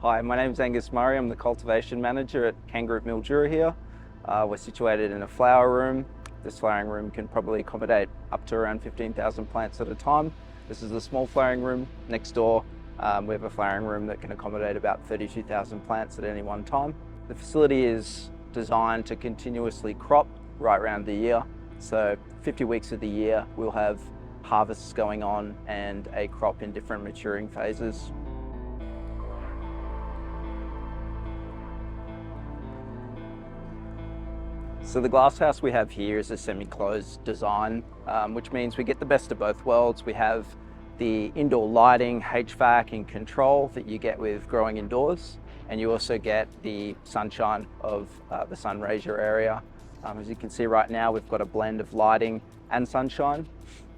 Hi, my name is Angus Murray. I'm the Cultivation Manager at Cann Group Mildura here. We're situated in a flower room. This flowering room can probably accommodate up to around 15,000 plants at a time. This is a small flowering room. Next door, we have a flowering room that can accommodate about 32,000 plants at any one time. The facility is designed to continuously crop right around the year. So 50 weeks of the year, we'll have harvests going on and a crop in different maturing phases. So the glasshouse we have here is a semi-closed design, which means we get the best of both worlds. We have the indoor lighting, HVAC and control that you get with growing indoors, and you also get the sunshine of the sun razor area. As you can see right now, we've got a blend of lighting and sunshine.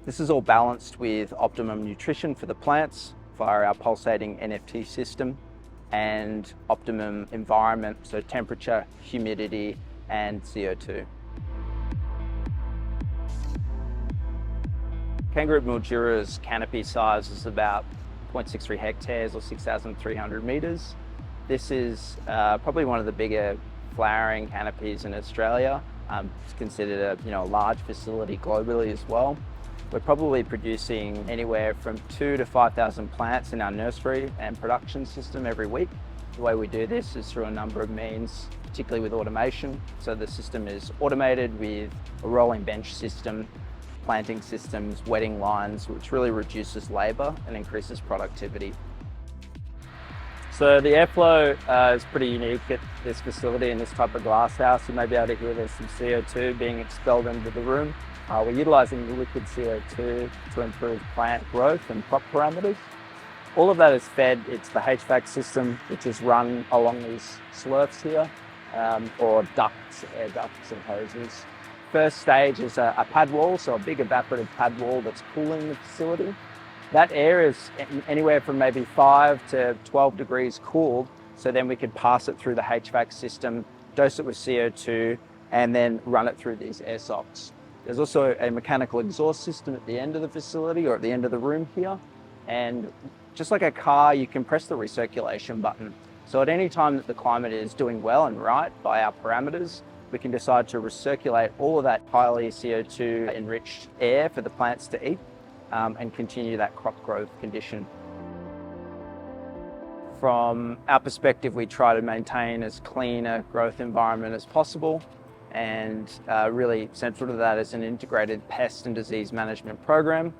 This is all balanced with optimum nutrition for the plants via our pulsating NFT system and optimum environment, so temperature, humidity, and CO2. Cann Group Mildura's canopy size is about 0.63 hectares or 6,300 metres. This is probably one of the bigger flowering canopies in Australia. It's considered a large facility globally as well. We're probably producing anywhere from 2,000 to 5,000 plants in our nursery and production system every week. The way we do this is through a number of means, particularly with automation. So the system is automated with a rolling bench system, planting systems, wetting lines, which really reduces labour and increases productivity. So the airflow is pretty unique at this facility in this type of glasshouse. You may be able to hear there's some CO2 being expelled into the room. We're utilising liquid CO2 to improve plant growth and crop parameters. All of that is fed into the HVAC system, which is run along these slurps here, or ducts, air ducts and hoses. First stage is a pad wall, so a big evaporative pad wall that's cooling the facility. That air is anywhere from maybe 5 to 12 degrees cooled, so then we could pass it through the HVAC system, dose it with CO2, and then run it through these air socs. There's also a mechanical exhaust system at the end of the facility or at the end of the room here. And just like a car, you can press the recirculation button. So at any time that the climate is doing well and right by our parameters, we can decide to recirculate all of that highly CO2 enriched air for the plants to eat and continue that crop growth condition. From our perspective, we try to maintain as clean a growth environment as possible. And really central to that is an integrated pest and disease management program.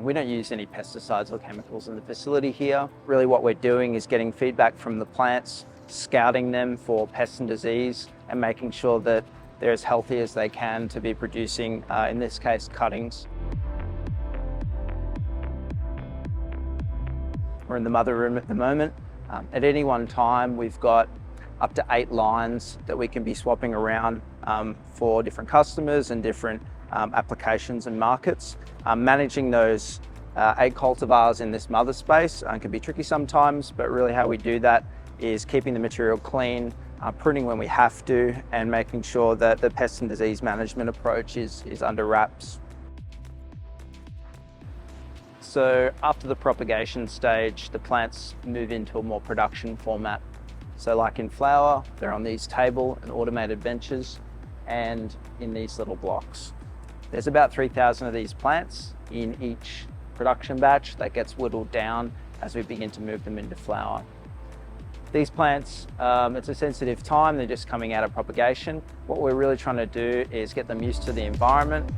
We don't use any pesticides or chemicals in the facility here. Really what we're doing is getting feedback from the plants, scouting them for pests and disease, and making sure that they're as healthy as they can to be producing, in this case, cuttings. We're in the mother room at the moment. At any one time, we've got up to 8 lines that we can be swapping around for different customers and different applications and markets. Managing those 8 cultivars in this mother space can be tricky sometimes, but really how we do that is keeping the material clean, pruning when we have to, and making sure that the pest and disease management approach is under wraps. So after the propagation stage, the plants move into a more production format. So like in flower, they're on these table and automated benches and in these little blocks. There's about 3,000 of these plants in each production batch that gets whittled down as we begin to move them into flower. These plants, it's a sensitive time, they're just coming out of propagation. What we're really trying to do is get them used to the environment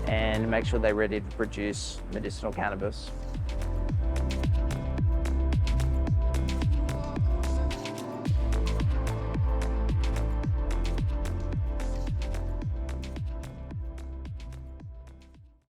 and make sure they're ready to produce medicinal cannabis.